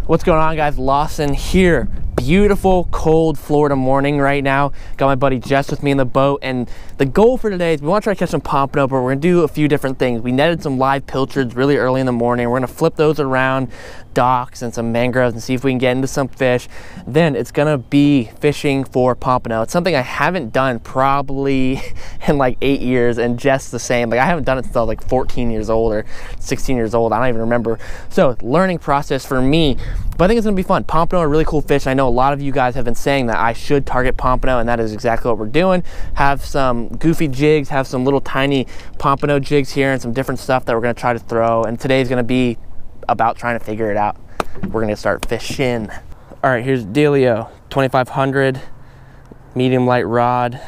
What's going on, guys? Lawson here. Beautiful cold Florida morning right now. Got my buddy Jess with me in the boat, and the goal for today is we want to try to catch some pompano, but we're gonna do a few different things. We netted some live pilchards really early in the morning. We're gonna flip those around docks and some mangroves and see if we can get into some fish. Then it's gonna be fishing for pompano. It's something I haven't done probably in like 8 years, and Jess the same. Like, I haven't done it since I was like 14 years old or 16 years old. I don't even remember. So learning process for me, but I think it's gonna be fun. Pompano are really cool fish. I know a lot of you guys have been saying that I should target pompano, and that is exactly what we're doing. Have some goofy jigs, have some little tiny pompano jigs here, and some different stuff that we're gonna try to throw. And today's gonna be about trying to figure it out. We're gonna start fishing. All right, here's Dealio, 2500, medium light rod,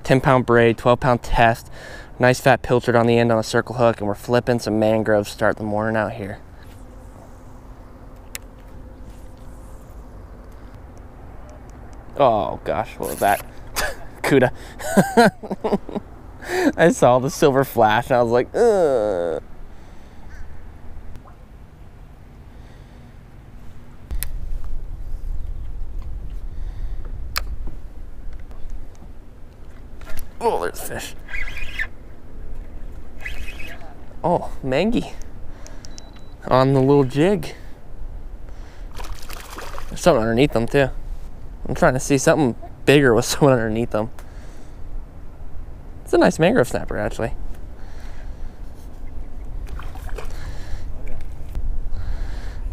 10-pound braid, 12-pound test, nice fat pilchard on the end on a circle hook, and we're flipping some mangroves to start the morning out here. Oh gosh, what was that? Cuda. I saw the silver flash and I was like, ugh. Oh, there's fish. Oh, mangy on the little jig. There's something underneath them too. I'm trying to see something bigger with someone underneath them. It's a nice mangrove snapper, actually.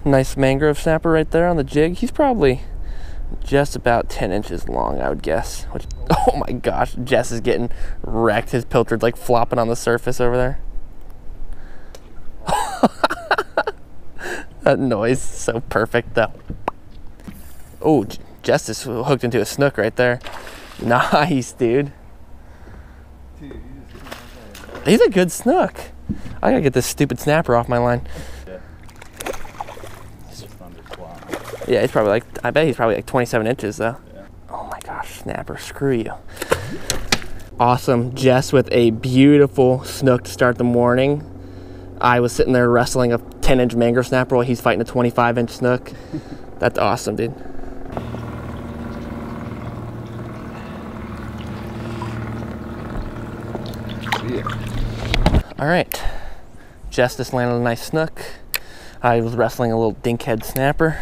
Nice mangrove snapper right there on the jig. He's probably just about 10 inches long, I would guess. Which, oh my gosh, Jess is getting wrecked. His pilchard's like flopping on the surface over there. That noise is so perfect, though. Oh, Jess is hooked into a snook right there. Nice, dude. He's a good snook. I gotta get this stupid snapper off my line. Yeah, he's probably like, I bet he's probably like 27 inches though. Yeah. Oh my gosh, snapper, screw you. Awesome, Jess with a beautiful snook to start the morning. I was sitting there wrestling a 10-inch mangrove snapper while he's fighting a 25-inch snook. That's awesome, dude. All right, Jess just landed a nice snook. I was wrestling a little dinkhead snapper,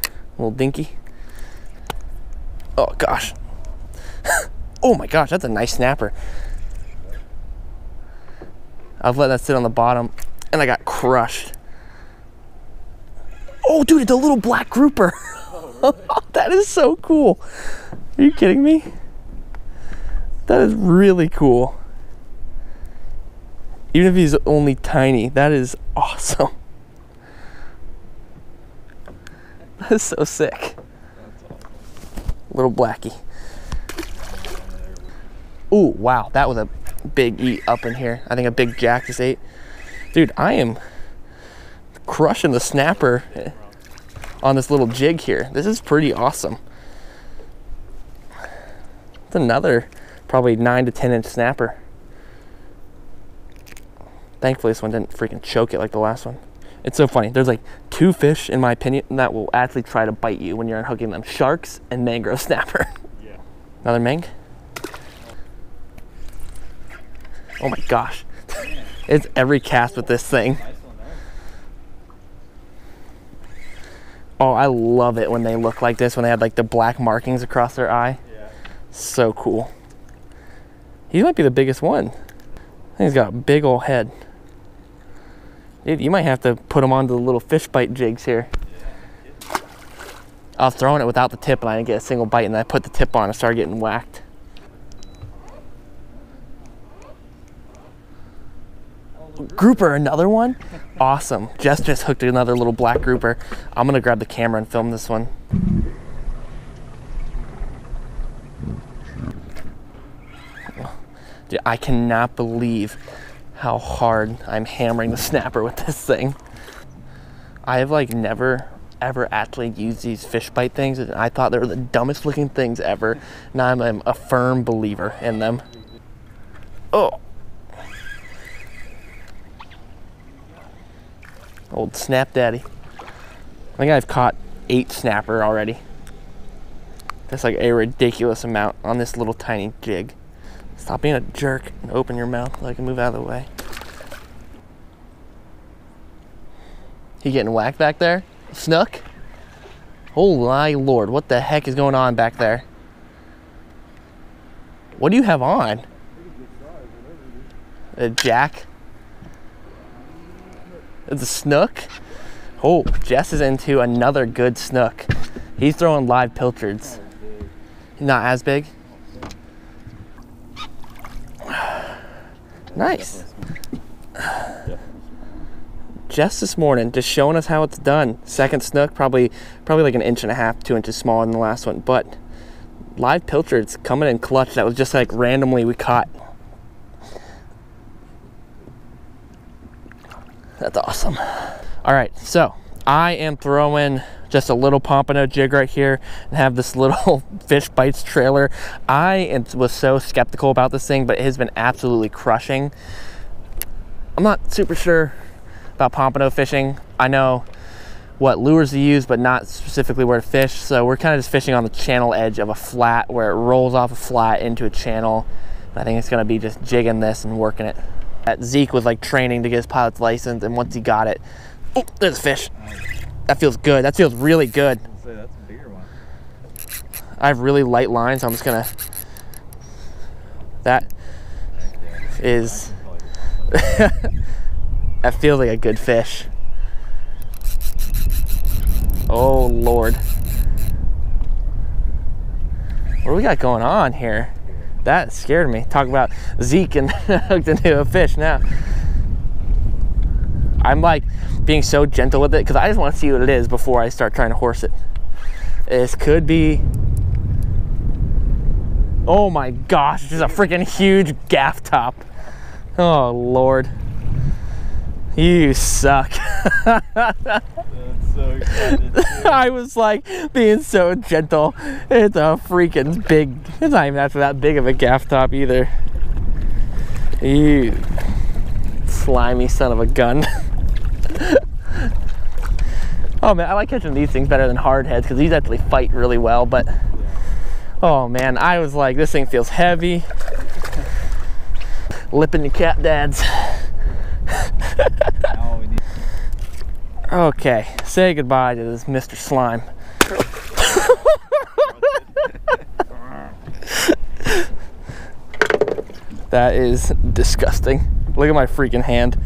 a little dinky. Oh gosh. Oh my gosh, that's a nice snapper. I've let that sit on the bottom and I got crushed. Oh dude, it's a little black grouper. Oh, really? That is so cool. Are you kidding me? That is really cool. Even if he's only tiny, that is awesome. That is so sick. Little blackie. Ooh, wow, that was a big eat up in here. I think a big jack just ate. Dude, I am crushing the snapper on this little jig here. This is pretty awesome. It's another probably 9 to 10 inch snapper. Thankfully, this one didn't freaking choke it like the last one. It's so funny. There's like 2 fish, in my opinion, that will actually try to bite you when you're unhooking them. Sharks and mangrove snapper. Yeah. Another mang? Oh my gosh. It's every cast with this thing. Oh, I love it when they look like this, when they have like the black markings across their eye. Yeah. So cool. He might be the biggest one. I think he's got a big old head. Dude, you might have to put him onto the little fish bite jigs here. Yeah. I was throwing it without the tip and I didn't get a single bite, and then I put the tip on and started getting whacked. Grouper, another one? Awesome. Jess just hooked another little black grouper. I'm gonna grab the camera and film this one. Dude, I cannot believe how hard I'm hammering the snapper with this thing. I have like never ever actually used these fish bite things, and I thought they were the dumbest looking things ever. Now I'm a firm believer in them. Oh. Old Snap Daddy. I think I've caught 8 snapper already. That's like a ridiculous amount on this little tiny jig. Stop being a jerk and open your mouth so I can move out of the way. He getting whacked back there? Snook? Oh my lord, what the heck is going on back there? What do you have on? A jack? It's a snook? Oh, Jess is into another good snook. He's throwing live pilchards. Not as big? Nice. Jess this morning just showing us how it's done. Second snook, probably like 1.5 inches, 2 inches smaller than the last one, but live pilchards coming in clutch. That was just like randomly we caught. That's awesome. All right, so I am throwing just a little pompano jig right here and have this little fish bites trailer. I was so skeptical about this thing, but it has been absolutely crushing. I'm not super sure about pompano fishing. I know what lures to use, but not specifically where to fish. So we're kind of just fishing on the channel edge of a flat where it rolls off a flat into a channel. I think it's gonna be just jigging this and working it. Zeke was like training to get his pilot's license, and once he got it, oh, there's a fish. That feels good. That feels really good. Say that's a bigger one. I have really light lines, so I'm just gonna. That is. That feels like a good fish. Oh Lord. What do we got going on here? That scared me. Talk about Zeke and hooked into a fish now. I'm like being so gentle with it because I just want to see what it is before I start trying to horse it. This could be. Oh my gosh, this is a freaking huge gaff top. Oh Lord. You suck. That's so excited. I was like being so gentle. It's a freaking big, it's not even actually that big of a gaff top either. You slimy son of a gun. Oh man, I like catching these things better than hard heads because these actually fight really well, but oh man, I was like, this thing feels heavy. Lipping the cat dads. Okay, say goodbye to this Mr. Slime. That is disgusting. Look at my freaking hand.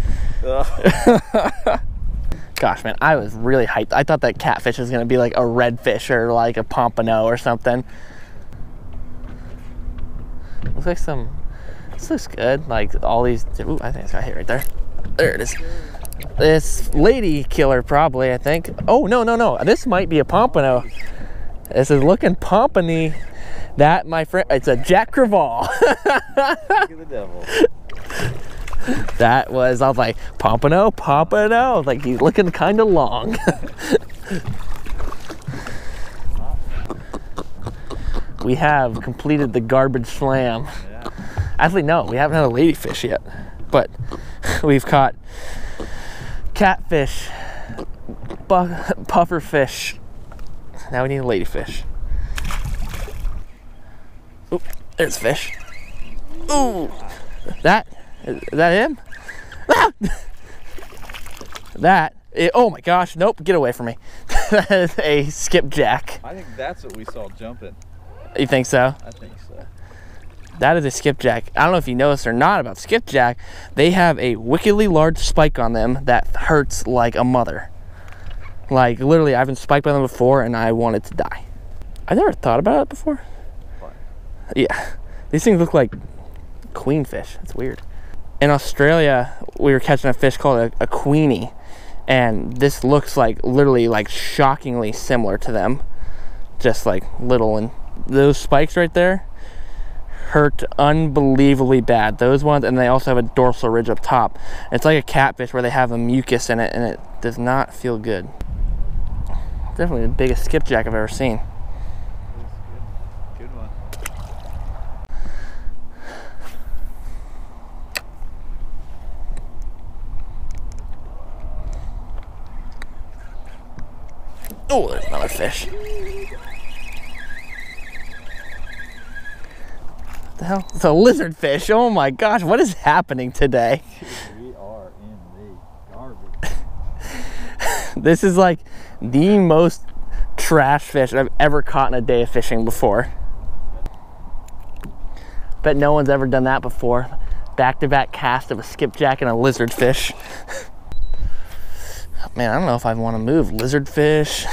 Gosh, man, I was really hyped. I thought that catfish was gonna be like a redfish or like a pompano or something. Looks like some, this looks good. Like all these, ooh, I think it's got hit right there. There it is. This lady killer probably, I think. Oh, no. This might be a pompano. This is looking pompany. That, my friend, it's a Jack Crevalle. Look at the devil. That was, I was like, pompano. Like, he's looking kind of long. We have completed the garbage slam. Yeah. Actually, no, we haven't had a ladyfish yet, but we've caught catfish, pufferfish. Now we need a ladyfish. Oh, there's fish. Ooh, is that him? Ah! Oh my gosh, nope, get away from me. That is a skipjack. I think that's what we saw jumping. You think so? I think so. That is a skipjack. I don't know if you noticed or not about skipjack. They have a wickedly large spike on them that hurts like a mother. Like literally, I've been spiked by them before and I wanted to die. I never thought about it before. What? Yeah, these things look like queenfish. It's weird. In Australia, we were catching a fish called a queenie, and this looks like literally like shockingly similar to them, just like little, and those spikes right there hurt unbelievably bad. Those ones, and they also have a dorsal ridge up top. It's like a catfish where they have a mucus in it and it does not feel good. Definitely the biggest skipjack I've ever seen. Good one. Oh, there's another fish. What the hell? It's a lizard fish. Oh my gosh, what is happening today? We are in the garbage. This is like the most trash fish I've ever caught in a day of fishing before. Bet no one's ever done that before. Back-to-back cast of a skipjack and a lizard fish. Man, I don't know if I want to move. Lizard fish,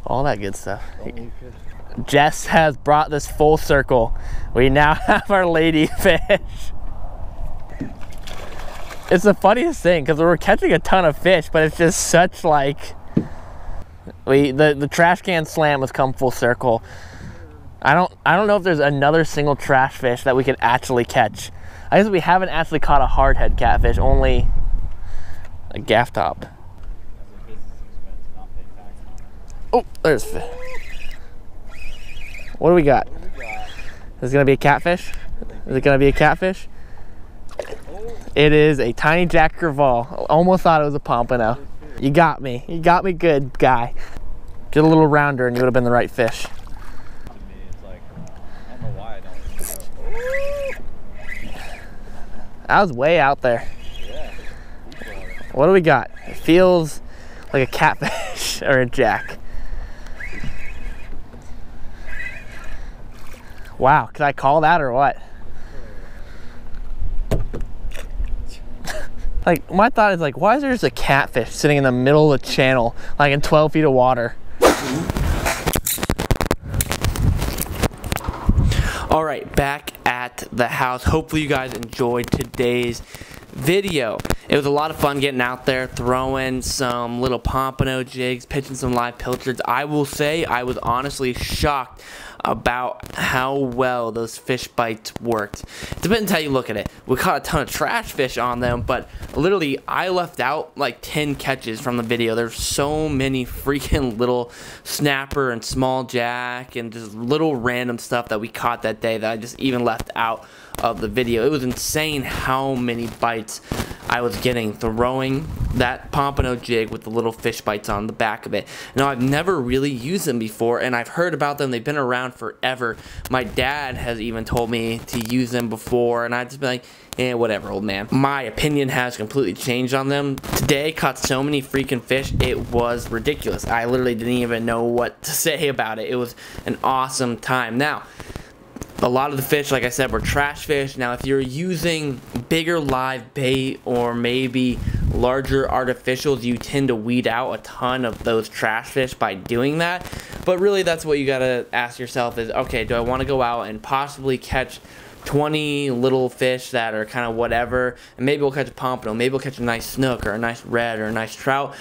all that good stuff. Jess has brought this full circle. We now have our lady fish. It's the funniest thing because we're catching a ton of fish, but it's just such like, the trash can slam has come full circle. I don't know if there's another single trash fish that we could actually catch. I guess we haven't actually caught a hardhead catfish, only a gaff top. Oh, there's fish. What do we got? Is it gonna be a catfish? Is it gonna be a catfish? It is a tiny Jack Crevalle. Almost thought it was a pompano. You got me. You got me good, guy. Get a little rounder and you would have been the right fish. That was way out there. What do we got? It feels like a catfish or a jack. Wow, can I call that or what? Like, my thought is like, why is there just a catfish sitting in the middle of the channel, like in 12 feet of water? All right, back at the house. Hopefully you guys enjoyed today's video. It was a lot of fun getting out there, throwing some little pompano jigs, pitching some live pilchards. I will say I was honestly shocked about how well those fish bites worked. It depends how you look at it. We caught a ton of trash fish on them, but literally I left out like 10 catches from the video. There's so many freaking little snapper and small jack and just little random stuff that we caught that day that I just even left out of the video. It was insane how many bites I was getting throwing that pompano jig with the little fish bites on the back of it. Now, I've never really used them before, and I've heard about them. They've been around forever. My dad has even told me to use them before, and I've just been like, eh, whatever, old man. My opinion has completely changed on them. Today, caught so many freaking fish, it was ridiculous. I literally didn't even know what to say about it. It was an awesome time. Now, a lot of the fish, like I said, were trash fish. Now, if you're using bigger live bait or maybe larger artificials, you tend to weed out a ton of those trash fish by doing that. But really, that's what you gotta ask yourself is, okay, do I want to go out and possibly catch 20 little fish that are kind of whatever, and maybe we'll catch a pompano, maybe we'll catch a nice snook or a nice red or a nice trout?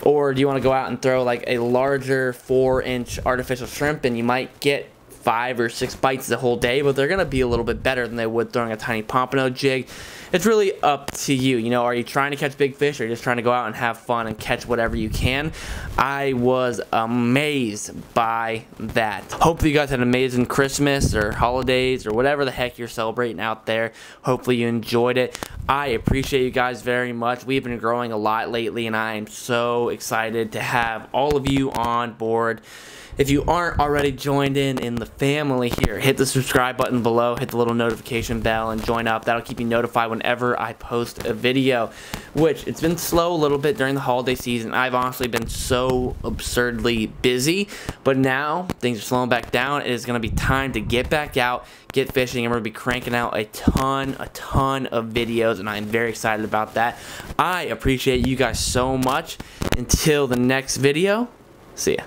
Or do you want to go out and throw like a larger 4-inch artificial shrimp, and you might get 5 or 6 bites the whole day, but they're gonna be a little bit better than they would throwing a tiny pompano jig? It's really up to you. You know, are you trying to catch big fish, or are you just trying to go out and have fun and catch whatever you can? I was amazed by that. Hopefully you guys had an amazing Christmas or holidays or whatever the heck you're celebrating out there. Hopefully you enjoyed it. I appreciate you guys very much. We've been growing a lot lately, and I am so excited to have all of you on board. If you aren't already joined in the family here, hit the subscribe button below, hit the little notification bell, and join up. That'll keep you notified whenever I post a video, which it's been slow a little bit during the holiday season. I've honestly been so absurdly busy, but now things are slowing back down. It is going to be time to get back out, get fishing, and we're going to be cranking out a ton of videos, and I'm very excited about that. I appreciate you guys so much. Until the next video, see ya.